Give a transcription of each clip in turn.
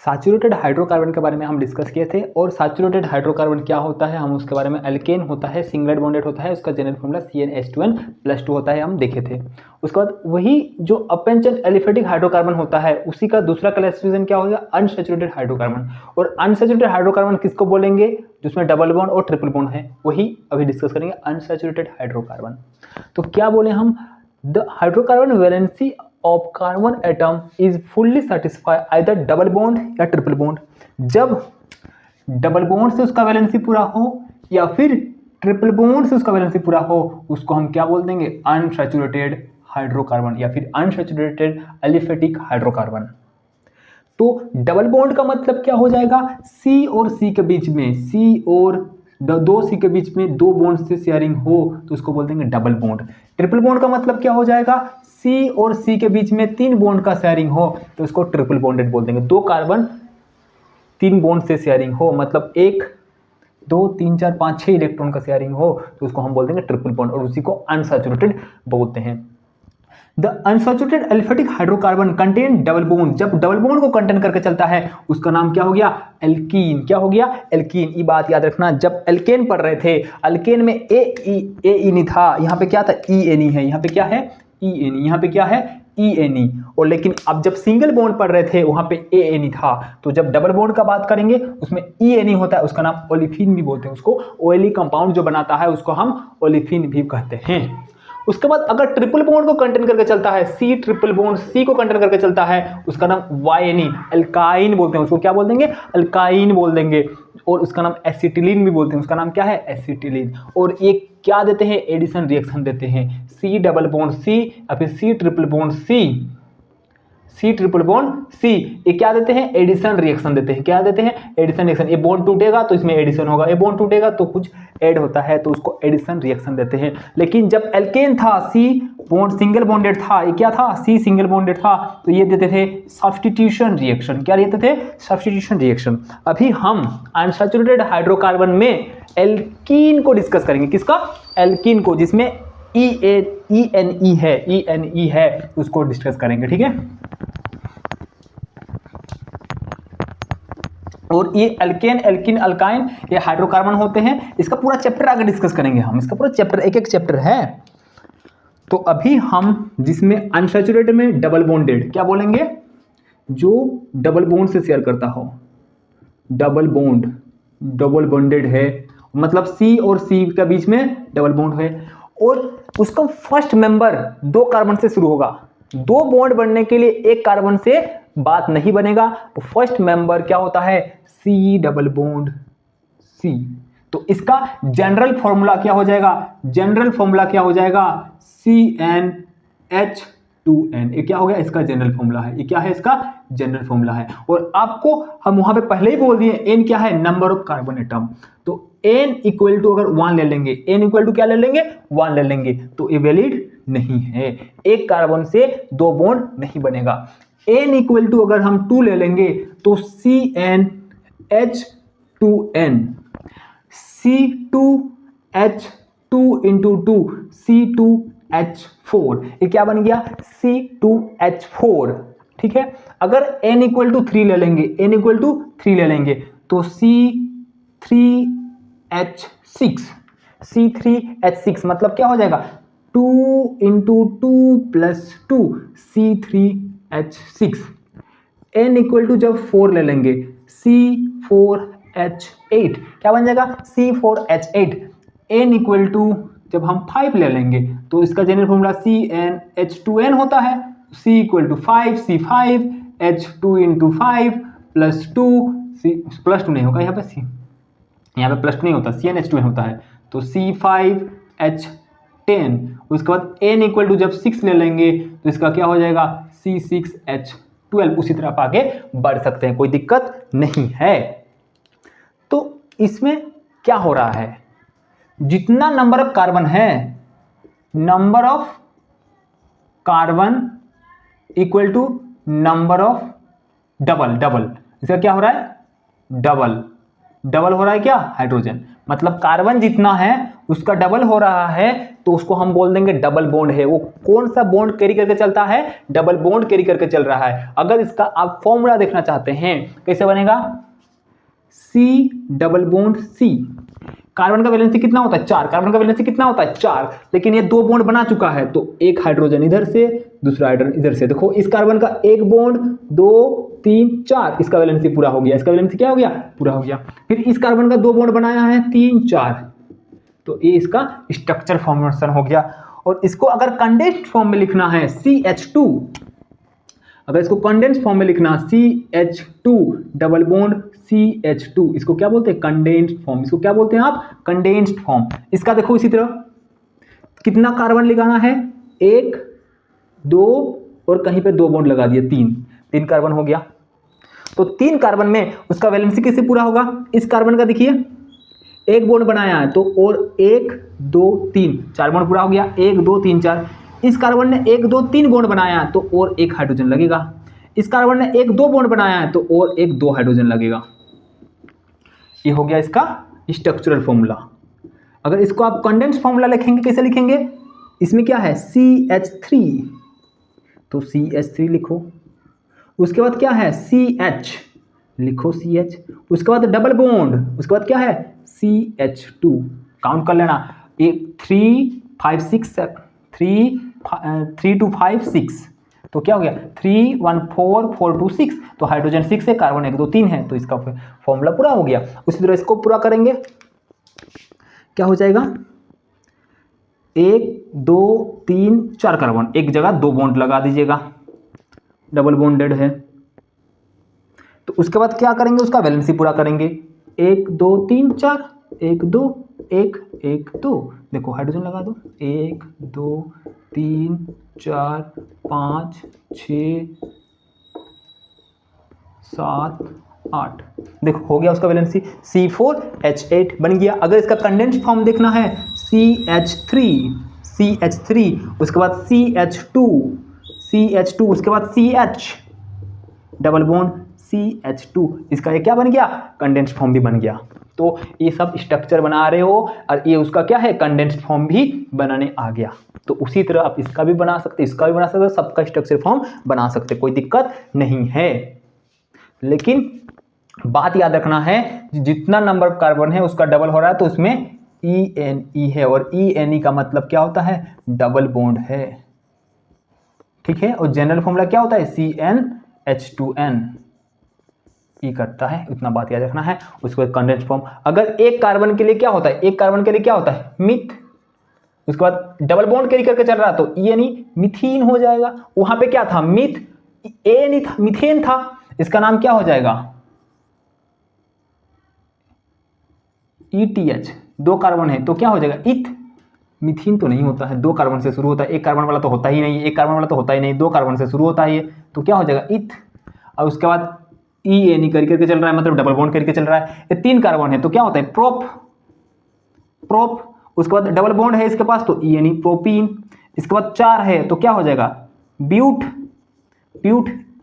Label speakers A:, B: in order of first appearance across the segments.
A: Saturated hydrocarbon के बारे में हम डिस्कस किए थे और सैचुरेटेड हाइड्रोकार्बन क्या होता है हम उसके बारे में, एल्केन होता है, सिंगलेट बॉन्डेड होता है, उसका जनरल फॉर्मूला CnH2n+2 होता है, हम देखे थे। उसके बाद वही जो अपेंचन एलिफेटिक हाइड्रोकार्बन होता है उसी का दूसरा क्लासिफिकेशन क्या होगा, अनसैचुरेटेड हाइड्रोकार्बन। और अनसैचुरेटेड हाइड्रोकार्बन किसको बोलेंगे, जिसमें डबल बॉन्ड और ट्रिपल बॉन्ड है, वही अभी डिस्कस करेंगे, अनसैचुरेटेड हाइड्रोकार्बन। तो क्या बोले हम, the hydrocarbon valency of carbon atom is fully satisfy either double bond या ट्रिपल बॉन्ड। जब डबल बॉन्ड से उसका वैलेंसी पूरा हो या फिर ट्रिपल बॉन्ड से उसका वैलेंसी पूरा हो, उसको हम क्या बोल देंगे, अनसैचुरेटेड हाइड्रोकार्बन या फिर अनसैचुरेटेड एलिफेटिक हाइड्रोकार्बन। तो डबल बॉन्ड का मतलब क्या हो जाएगा, C और C के बीच में, C और दो C के बीच में दो बॉन्ड से शेयरिंग हो तो उसको बोल देंगे डबल बॉन्ड। ट्रिपल बॉन्ड का मतलब क्या हो जाएगा, C और C के बीच में 3 बॉन्ड का शेयरिंग हो तो उसको ट्रिपल बॉन्डेड बोल देंगे। 2 कार्बन 3 बॉन्ड से शेयरिंग हो, मतलब 1 2 3 4 5 6 इलेक्ट्रॉन का शेयरिंग हो तो उसको हम बोल देंगे ट्रिपल बॉन्ड, और उसी को अनसैचुरेटेड बोलते हैं। The unsaturated aliphatic hydrocarbon contain double bond, जब डबल बॉन्ड को कंटेन करके चलता है उसका नाम क्या हो गया, एल्कीन। क्या हो गया, एल्कीन। ये बात याद रखना, जब एल्केन पढ़ रहे थे, अल्केन में ए नहीं था, यहाँ पे क्या था, ENE है, यहाँ पे क्या है, ENE, यहाँ पे क्या है, ENE। और लेकिन अब जब सिंगल बॉन्ड पढ़ रहे थे वहां पे ANE था, तो जब डबल बॉन्ड का बात करेंगे उसमें ENE होता है, उसका नाम ओलिफिन भी बोलते हैं, उसको ऑयली कंपाउंड जो बनाता है उसको हम ओलिफिन भी कहते हैं। उसके बाद अगर ट्रिपल बॉन्ड को कंटेन करके चलता है, C ट्रिपल बॉन्ड C को कंटेन करके चलता है, उसका नाम YNE अल्काइन बोलते हैं, उसको क्या बोल देंगे, अल्काइन बोल देंगे। और उसका नाम एसिटिलीन भी बोलते हैं, उसका नाम क्या है, एसिटिलीन। और ये क्या देते हैं, एडिशन रिएक्शन देते हैं, C डबल बॉन्ड C या फिर C triple bond C triple bond C, ये क्या देते हैं, एडिशन रिएक्शन देते हैं। क्या देते हैं, एडिशन रिएक्शन। ये बॉन्ड टूटेगा तो इसमें एडिशन होगा, ये बॉन्ड टूटेगा तो कुछ ऐड होता है तो उसको एडिशन रिएक्शन देते हैं। लेकिन जब एल्केन था, C बॉन्ड सिंगल बॉन्डेड था, ये क्या था, C सिंगल बॉन्डेड था, तो ये देते थे सब्स्टिट्यूशन रिएक्शन। क्या देते थे, सब्स्टिट्यूशन रिएक्शन। अभी हम अनसैचुरेटेड हाइड्रोकार्बन में एल्कीन को डिस्कस करेंगे, किसका, एल्कीन को, जिसमें ENE है, उसको डिस्कस करेंगे, ठीक है। और ये अल्केन, एल्किन, अल्काइन, ये हाइड्रोकार्बन होते हैं। इसका पूरा चैप्टर आगे डिस्कस करेंगे हम, इसका पूरा चैप्टर, एक चैप्टर है। तो अभी हम जिसमें अनसैचुरेटेड में डबल बॉन्डेड, क्या बोलेंगे, जो डबल बॉन्ड से शेयर करता हो, डबल बॉन्डेड है, मतलब C और C के बीच में डबल बॉन्ड है, और उसका फर्स्ट मेंबर 2 कार्बन से शुरू होगा। 2 बॉन्ड बनने के लिए एक कार्बन से बात नहीं बनेगा, तो फर्स्ट मेंबर क्या होता है, C डबल बॉन्ड C। तो इसका जनरल फॉर्मूला क्या हो जाएगा, CnH2n। ये क्या हो गया, इसका जनरल फॉर्मूला है, ये क्या है, इसका जनरल फॉर्मूला है। और आपको हम वहां पे पहले ही बोल दिए N क्या है, नंबर ऑफ कार्बन एटम। तो N इक्वल टू अगर 1 ले लेंगे, N इक्वल टू क्या ले लेंगे, 1 ले लेंगे, तो ये वैलिड नहीं है, एक कार्बन से 2 बॉन्ड नहीं बनेगा। N इक्वल टू अगर हम 2 ले लेंगे तो CnH2n, C2H2 इंटू 2 C2H4, ये क्या बन गया, C2H4, ठीक है। अगर N इक्वल टू 3 ले लेंगे, तो C3H6 मतलब क्या हो जाएगा, 2 into 2 plus 2 C3H6। N equal to जब 4 ले लेंगे, C4H8, क्या बन जाएगा, C4H8। N इक्वल टू जब हम 5 ले लेंगे तो इसका जनरल फॉर्मूला CnH2n होता है, C equal to 5 C5H2 into 5 plus 2 plus 2 नहीं होगा यहाँ पे, यहाँ पे प्लस 2 नहीं होता, CnH2n होता है, तो C5H10। उसके बाद N इक्वल टू जब 6 ले लेंगे तो इसका क्या हो जाएगा, C6H12। उसी तरह आप आगे बढ़ सकते हैं, कोई दिक्कत नहीं है। तो इसमें क्या हो रहा है, जितना नंबर ऑफ कार्बन है, number of carbon equal to number of double, इसका क्या हो रहा है, डबल हो रहा है क्या, हाइड्रोजन। मतलब कार्बन जितना है उसका डबल हो रहा है तो उसको हम बोल देंगे डबल बॉन्ड है। वो कौन सा बॉन्ड कैरी करके चलता है? डबल बॉन्ड कैरी करके चल रहा है। अगर इसका आप फॉर्मूला देखना चाहते हैं, कैसे बनेगा? C double bond C, carbon का वैलेंसी कितना होता है? 4। कार्बन का वैलेंसी कितना होता है? 4। लेकिन ये 2 बॉन्ड बना चुका है, तो एक हाइड्रोजन इधर से, दूसरा हाइड्रोजन इधर से। देखो इस कार्बन का एक बॉन्ड, 2 3 4, इसका वैलेंसी पूरा हो गया। इसका वैलेंसी क्या हो गया? पूरा हो गया। फिर इस कार्बन का 2 बॉन्ड बनाया है, 3 4, तो ये इसका स्ट्रक्चर फॉर्मेशन हो गया। और इसको अगर कंडेंस्ड फॉर्म में लिखना है CH2, अगर इसको कंडेंस्ड फॉर्म में लिखना CH2 डबल बॉन्ड CH2, इसको क्या बोलते हैं? Condensed form. इसको क्या बोलते हैं आप? Condensed form. इसका देखो इसी तरह कितना कार्बन लगाना है? 1 2 और कहीं पे 2 बॉन्ड लगा दिए, 3 कार्बन हो गया। तो 3 कार्बन में उसका वैलेंसी कैसे पूरा होगा? इस कार्बन का देखिए एक बॉन्ड बनाया है, तो और 1 2 3, 4 बॉन्ड पूरा हो गया। 1 2 3 4। इस कार्बन ने 1 2 3 बॉन्ड बनाया है, तो और एक हाइड्रोजन लगेगा। इस कार्बन ने 1 2 बॉन्ड बनाया है, तो और एक 2 हाइड्रोजन लगेगा। ये हो गया इसका स्ट्रक्चरल फॉर्मूला। अगर इसको आप कंडेंस्ड फॉर्मूला लिखेंगे, कैसे लिखेंगे? इसमें क्या है? CH3, तो CH3 लिखो। उसके बाद क्या है? CH लिखो, CH। उसके बाद डबल बॉन्ड, उसके बाद क्या है? CH2। काउंट कर लेना, 3 5 6 3 2 5 6, तो क्या हो गया? 3 1 4 4 2 6, तो हाइड्रोजन 6 है, कार्बन 1 2 3 है, तो इसका फॉर्मूला पूरा हो गया। उसी तरह इसको पूरा करेंगे, क्या हो जाएगा? 1 2 3 4 कार्बन, एक जगह 2 बॉन्ड लगा दीजिएगा, डबल बॉन्डेड है। तो उसके बाद क्या करेंगे? उसका वैलेंसी पूरा करेंगे। 1 2 3 4, 1 2 1 1 2, देखो हाइड्रोजन लगा दो। 1 2 3 4 5 6 7 8, देखो हो गया उसका वैलेंसी। C4H8 बन गया। अगर इसका कंडेंस्ड फॉर्म देखना है, CH3, उसके बाद CH2, उसके बाद CH डबल बॉन्ड CH2, इसका ये क्या बन गया? कंडेंस्ड फॉर्म भी बन गया। तो ये सब स्ट्रक्चर बना रहे हो, और ये उसका क्या है? कंडेंस्ड फॉर्म भी बनाने आ गया। तो उसी तरह आप इसका भी बना सकते, इसका भी बना सकते, सबका स्ट्रक्चर फॉर्म बना सकते, कोई दिक्कत नहीं है। लेकिन बात याद रखना है, जितना नंबर कार्बन है उसका डबल हो रहा है, तो उसमें ENE है, और ENE का मतलब क्या होता है? डबल बॉन्ड है, ठीक है। और जनरल फॉर्मूला क्या होता है? CnH2n ई करता है, उतना बात याद रखना है। उसके बाद कंडेंस्ड फॉर्म, अगर एक कार्बन के लिए क्या होता है? एक कार्बन के लिए क्या होता है? मिथ। उसके बाद डबल बॉन्ड कैरी करके चल रहा, तो ENE मिथीन हो जाएगा। वहां पे क्या था? मिथ, ENE था, मिथेन था, इसका नाम क्या हो जाएगा? ETH। 2 कार्बन है तो क्या हो जाएगा? इथ। मिथीन तो नहीं होता है, 2 कार्बन से शुरू होता है, एक कार्बन वाला तो होता ही नहीं, एक कार्बन वाला तो होता ही नहीं, 2 कार्बन से शुरू होता है ये, तो क्या हो जाएगा? इथ। और उसके बाद ENE करके चल रहा है, मतलब डबल बॉन्ड करके चल रहा है। ये 3 कार्बन है तो क्या होता है? प्रोप। उसके बाद डबल बॉन्ड है इसके पास, तो ENE प्रोपीन। इसके बाद 4 है तो क्या हो जाएगा? ब्यूट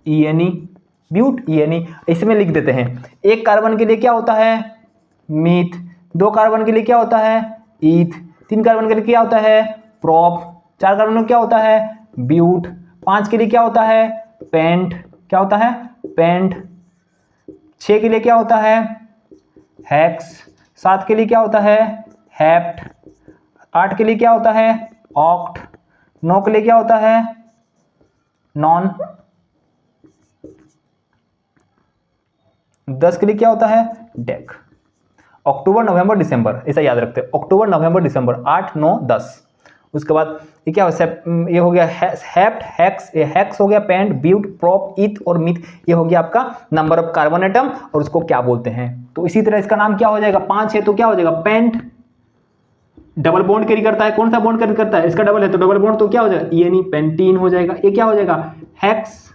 A: ENE, इसमें लिख देते हैं। एक कार्बन के लिए क्या होता है? मीथ। 2 कार्बन के लिए क्या होता है? ईथ। 3 कार्बन के लिए क्या होता है? प्रोप। 4 कार्बन में क्या होता है? ब्यूट। 5 के लिए क्या होता है? पेंट। क्या होता है? पेंट। 6 के लिए क्या होता है? हेक्स। 7 के लिए क्या होता है? हेप्ट। 8 के लिए क्या होता है? ऑक्ट। 9 के लिए क्या होता है? नॉन। 10 के लिए क्या होता है? डेक। अक्टूबर नवंबर दिसंबर, ऐसा याद रखते हैं, अक्टूबर नवंबर दिसंबर, 8 9 10। उसके बाद ये क्या हो, ये हो गया हेप्ट, हेक्स, ये हेक्स हो गया, पेंट, ब्यूट, प्रोप, ईथ और मिथ, ये हो गया आपका नंबर ऑफ कार्बन एटम और उसको क्या बोलते हैं। तो इसी तरह इसका नाम क्या हो जाएगा? 5 है तो क्या हो जाएगा? पेंट। डबल बॉन्ड कैरी करता है, कौन सा बॉन्ड कैरी करता है? इसका डबल है तो डबल बॉन्ड, तो क्या हो जाएगा? ENE पेंटीन हो जाएगा। ये क्या हो जाएगा? हेक्स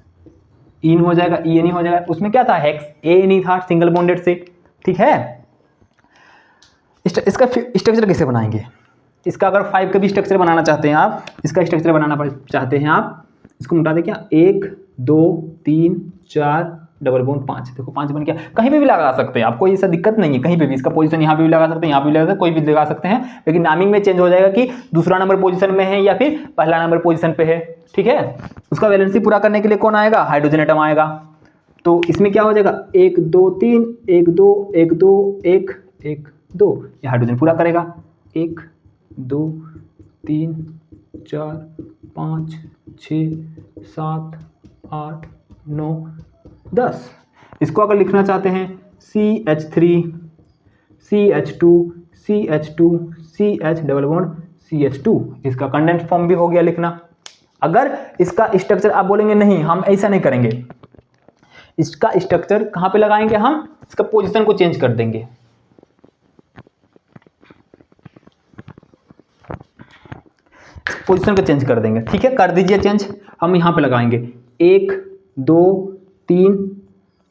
A: इन हो जाएगा, ENE हो जाएगा। उसमें क्या था? हेक्स ANE था, सिंगल बॉन्डेड से, ठीक है। इसका स्ट्रक्चर कैसे बनाएंगे? इसका अगर 5 का भी स्ट्रक्चर बनाना चाहते हैं आप, इसका स्ट्रक्चर बनाना चाहते हैं आप, इसको मिटा दे क्या? 1 2 3 4 डबल बॉन्ड 5, देखो 5 बन गया। कहीं पे भी लगा सकते हैं, आपको ऐसा दिक्कत नहीं है, कहीं पे भी इसका पोजीशन यहाँ पे भी लगा सकते हैं, यहाँ पे भी लगा सकते हैं, कोई भी लगा सकते हैं, लेकिन नामिंग में चेंज हो जाएगा कि दूसरा नंबर पोजीशन में है या फिर पहला नंबर पोजीशन पे है, ठीक है। उसका वैलेंसी पूरा करने के लिए कौन आएगा, हाइड्रोजन एटम आएगा। तो इसमें क्या हो जाएगा 1 2 3 1 2 1 2 1 1 2, ये हाइड्रोजन पूरा करेगा। 1 2 3 4 5 6 7 8 9 10। इसको अगर लिखना चाहते हैं CH3 CH2 CH2 CH double bond CH2, इसका कंडेंस्ड फॉर्म भी हो गया लिखना। अगर इसका स्ट्रक्चर आप बोलेंगे नहीं हम ऐसा नहीं करेंगे, इसका स्ट्रक्चर कहां पे लगाएंगे, हम इसका पोजीशन को चेंज कर देंगे। पोजीशन को चेंज कर देंगे, ठीक है, कर दीजिए चेंज। हम यहां पे लगाएंगे 1 2 3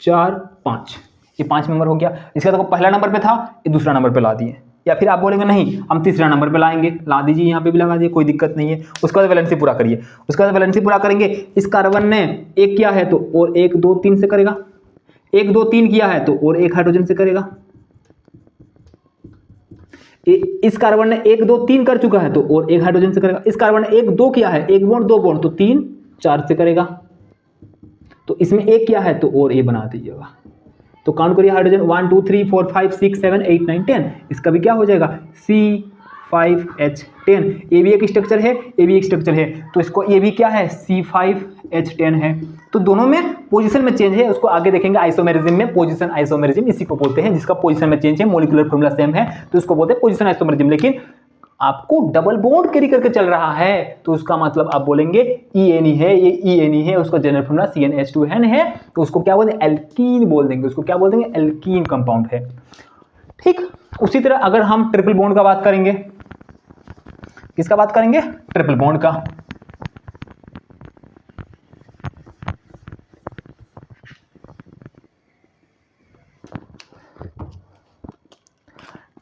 A: 4 5, ये 5 नंबर हो गया। इसका देखो पहला नंबर पे था, ये दूसरा नंबर पे ला दिए, या फिर आप बोलेंगे नहीं हम तीसरा नंबर पे लाएंगे, ला दीजिए, यहाँ पे भी लगा दीजिए, कोई दिक्कत नहीं है। उसके बाद वैलेंसी पूरा करिए। उसके बाद वैलेंसी पूरा करेंगे, इस कार्बन ने एक किया है तो और 1 2 3 से करेगा, 1 2 3 किया है तो और एक हाइड्रोजन से करेगा। इस कार्बन ने 1 2 3 कर चुका है तो और एक हाइड्रोजन से करेगा। इस कार्बन ने 1 2 किया है, 1 बॉन्ड 2 बॉन्ड तो 3 4 से करेगा। तो इसमें एक किया है तो और ये बना दीजिएगा। तो काउंट करिए हाइड्रोजन 1 2 3 4 5 6 7 8 9 10, इसका भी क्या हो जाएगा C5H10। ये भी एक स्ट्रक्चर है, ये भी एक स्ट्रक्चर है, तो इसको ये भी क्या है C5H10 है। तो दोनों में पोजीशन में चेंज है, उसको आगे देखेंगे आइसोमेरिज्म में। पोजीशन आइसोमेरिज्म इसी को बोलते हैं, जिसका पोजीशन में चेंज है, मॉलिक्यूलर फॉर्मूला सेम है तो इसको बोलते हैं पोजीशन आइसोमेरिज्म। लेकिन आपको डबल बॉन्ड कैरी करके चल रहा है तो उसका मतलब आप बोलेंगे ENE है, ये ENE है, उसका जनरल फॉर्मूला CnH2n है, तो उसको क्या बोल देंगे एल्कीन बोल देंगे, उसको क्या बोल देंगे एल्कीन कंपाउंड है, ठीक। उसी तरह अगर हम ट्रिपल बॉन्ड का बात करेंगे, किसका बात करेंगे, ट्रिपल बॉन्ड का।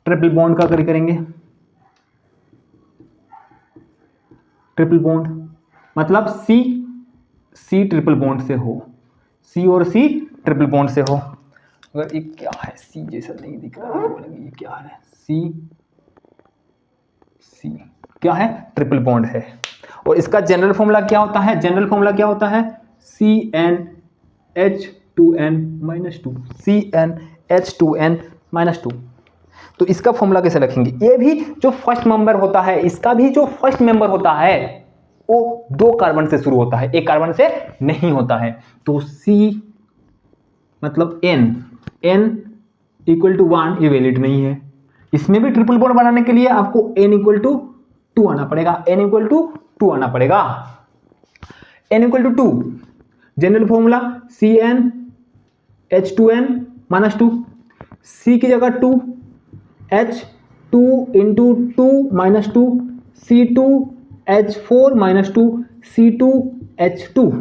A: ट्रिपल बॉन्ड का करेंगे, ट्रिपल बॉन्ड मतलब C ट्रिपल बॉन्ड से हो, C और C ट्रिपल बॉन्ड से हो। अगर ये क्या है C जैसा नहीं दिख रहा है, बोलेंगे ये क्या है C क्या है, ट्रिपल बॉन्ड है। और इसका जनरल फॉर्मूला क्या होता है, जनरल फॉर्मूला क्या होता है CnH2n-2, CnH2n-2। तो इसका फॉर्मूला कैसे रखेंगे, ये भी जो फर्स्ट मेंबर होता है, इसका भी जो फर्स्ट मेंबर होता है वो 2 कार्बन से शुरू होता है, 1 कार्बन से नहीं होता है। तो C मतलब N इक्वल टू 1 ये वैलिड नहीं है। इसमें भी ट्रिपल बॉन्ड बनाने के लिए आपको N इक्वल टू 2 आना पड़ेगा, N इक्वल टू 2 आना पड़ेगा, N equal to 2। General formula CnH2n-2, C की जगह 2, H 2 into 2 minus 2, C2H4-2, C2H2,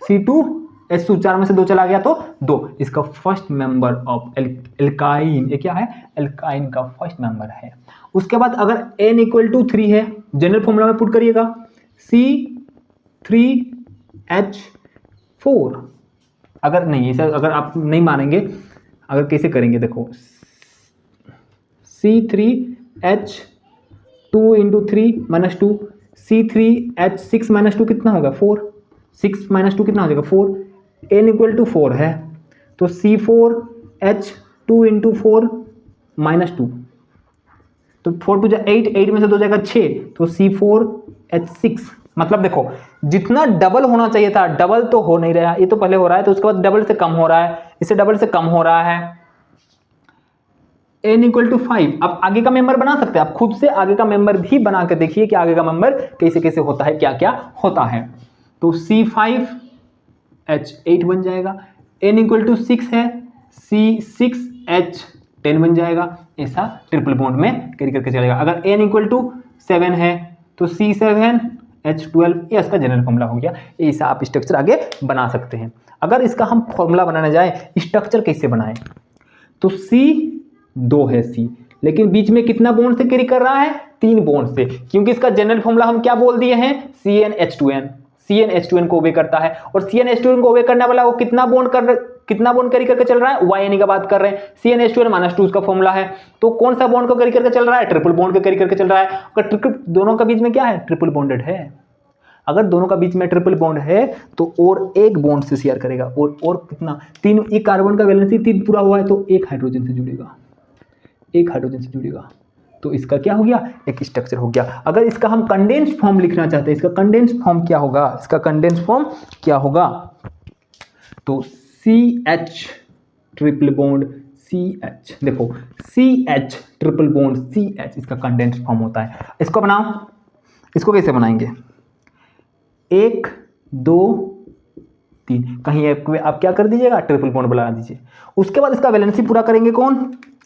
A: C2H2, 4 में से 2 चला गया तो 2। इसका फर्स्ट मेंबर ऑफ एल्काइन, ये क्या है एल्काइन का फर्स्ट मेंबर है। उसके बाद अगर N इक्वल टू 3 है, जनरल फॉर्मूला में पुट करिएगा C3H4। अगर नहीं, इसे अगर आप नहीं मानेंगे, अगर कैसे करेंगे देखो C3H2 into 3 minus 2, C3H6 minus 2 कितना होगा 4, 6 माइनस 2 कितना हो जाएगा 4, N इक्वल टू 4 है तो C4H2 इंटू 4 माइनस 2, तो 4 टू 8, 8 में से 2 जाएगा 6, तो C4H6। मतलब देखो जितना डबल होना चाहिए था डबल तो हो नहीं रहा, ये तो पहले हो रहा है तो उसके बाद डबल से कम हो रहा है, इससे डबल से कम हो रहा है। N equal to 5। आप आगे का मेंबर बना सकते हैं, आप खुद से आगे का मेंबर भी बना के देखिए कि आगे का मेंबर कैसे कैसे होता है, क्या क्या होता है। तो C5H8 बन जाएगा, N इक्वल टू 6 है, C6H10 बन जाएगा। ऐसा ट्रिपल बॉन्ड में कैरी करके चलेगा। अगर N इक्वल टू 7 है तो C7H12, ये इसका जनरल फॉर्मूला हो गया। ऐसा आप स्ट्रक्चर आगे बना सकते हैं। अगर इसका हम फॉर्मूला बनाने जाए स्ट्रक्चर कैसे बनाएं, तो C2 है C, लेकिन बीच में कितना बॉन्ड से कैरी कर रहा है 3 बॉन्ड से, क्योंकि इसका जनरल फॉर्मूला हम क्या बोल दिए हैं CnH2n। CnH2n को ओबे करता है और CnH2n को ओबे करने वाला वो कितना बॉन्ड कितना बॉन्ड कैरी करके चल रहा है, YNE का बात कर रहे हैं। CnH2n-2 उसका फॉर्मूला है, तो कौन सा बॉन्ड को कैरी करके चल रहा है, ट्रिपल बॉन्ड को कैरी करके चल रहा है। अगर ट्रिपल दोनों के बीच में क्या है, ट्रिपल बॉन्डेड है, अगर दोनों का बीच में ट्रिपल बॉन्ड है तो और एक बॉन्ड से शेयर करेगा, और कितना, 3, एक कार्बन का वैलेंसी 3 पूरा हुआ है तो एक हाइड्रोजन से जुड़ेगा, एक हाइड्रोजन से जुड़ेगा, तो इसका क्या हो गया, एक स्ट्रक्चर हो गया। अगर इसका हम कंडेंस्ड फॉर्म लिखना चाहते हैं, इसका कंडेंस्ड फॉर्म क्या होगा, इसका कंडेंस्ड फॉर्म क्या होगा, तो CH ट्रिपल बॉन्ड CH, देखो CH ट्रिपल बॉन्ड CH इसका कंडेंस्ड फॉर्म होता है। इसको बनाओ, इसको कैसे बनाएंगे, 1 2 3, कहीं आप क्या कर दीजिएगा, ट्रिपल बॉन्ड बना दीजिए। उसके बाद इसका वैलेंसी पूरा करेंगे कौन,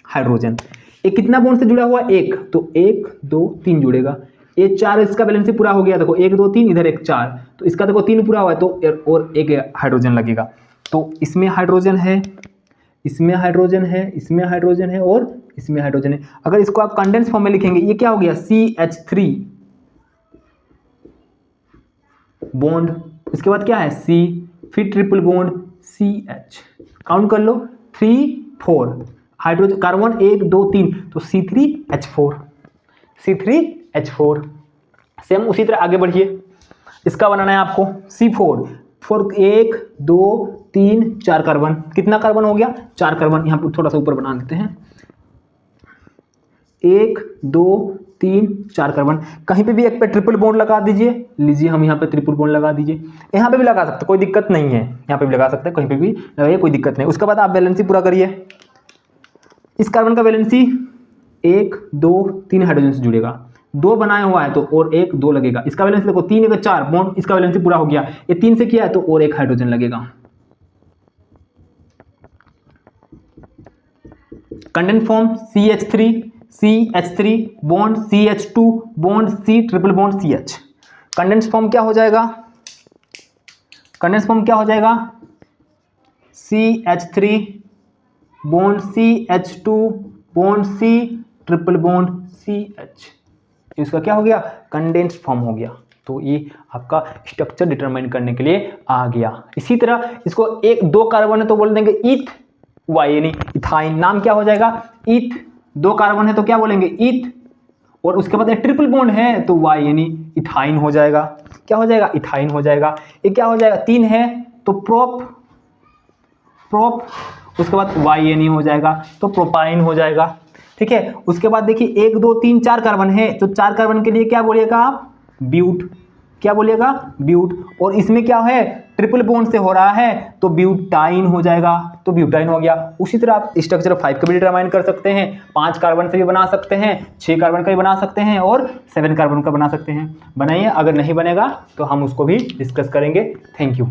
A: हाइड्रोजन। एक कितना बॉन्ड से जुड़ा हुआ है, 1, तो 1 2 3 जुड़ेगा। ये 4 इसका वैलेंसी पूरा हो गया, देखो 1 2 3, इधर एक 4, तो इसका देखो 3 पूरा हुआ है तो और एक हाइड्रोजन लगेगा। तो इसमें हाइड्रोजन है, इसमें हाइड्रोजन है, इसमें हाइड्रोजन है और इसमें हाइड्रोजन है। अगर इसको आप कंडेंस फॉर्म में लिखेंगे, ये क्या हो गया, CH3 बॉन्ड, इसके बाद क्या है C, फिर ट्रिपल बॉन्ड CH, काउंट कर लो 3 4, हाइड्रोजन कार्बन 1 2 3, तो C3H4, C3H4। सेम उसी तरह आगे बढ़िए, इसका बनाना है आपको C4, 1 2 3 4 कार्बन, कितना कार्बन हो गया, 4 कार्बन। यहाँ पर थोड़ा सा ऊपर बना देते हैं, 1 2 3 4 कार्बन। कहीं पे भी एक पे ट्रिपल बॉन्ड लगा दीजिए, लीजिए हम यहाँ पे ट्रिपल बॉन्ड लगा दीजिए, यहाँ पे भी लगा सकते, कोई दिक्कत नहीं है, यहाँ पे भी लगा सकते हैं, कहीं पे भी लगाइए, कोई दिक्कत नहीं। उसके बाद आप वैलेंसी पूरा करिए, इस कार्बन का वैलेंसी 1 2 3 हाइड्रोजन से जुड़ेगा, 2 बनाया हुआ है तो और 1 2 लगेगा। इसका वैलेंसी देखो 3 1 4 बॉन्ड, इसका वैलेंसी पूरा हो गया, ये 3 से किया है तो और एक हाइड्रोजन लगेगा। Condense form CH3 bond CH2 bond C triple bond CH। Condense form क्या हो जाएगा, कंडेंस फॉर्म क्या हो जाएगा, CH3 bond CH2 bond C triple bond CH, इसका क्या हो गया, कंडेंस्ड फॉर्म हो गया। तो ये आपका स्ट्रक्चर डिटरमाइन करने के लिए आ गया। इसी तरह इसको 1 2 कार्बन है तो बोल देंगे ईथ, YNE इथाइन, नाम क्या हो जाएगा, ईथ। 2 कार्बन है तो क्या बोलेंगे, ईथ, और उसके बाद ट्रिपल बॉन्ड है तो YNE इथाइन हो जाएगा, क्या हो जाएगा, इथाइन हो जाएगा। ये क्या हो जाएगा, 3 है तो प्रोप, उसके बाद YNE हो जाएगा तो प्रोपाइन हो जाएगा, ठीक है। उसके बाद देखिए 1 2 3 4 कार्बन है तो 4 कार्बन के लिए क्या बोलिएगा आप, ब्यूट, क्या बोलिएगा, ब्यूट। और इसमें क्या है, ट्रिपल बॉन्ड से हो रहा है तो ब्यूटाइन हो जाएगा, तो ब्यूटाइन हो गया। उसी तरह आप स्ट्रक्चर 5 का भी डिटरमाइन कर सकते हैं, 5 कार्बन से भी बना सकते हैं, 6 कार्बन का भी बना सकते हैं और 7 कार्बन का बना सकते हैं। बनाइए, अगर नहीं बनेगा तो हम उसको भी डिस्कस करेंगे। Thank you.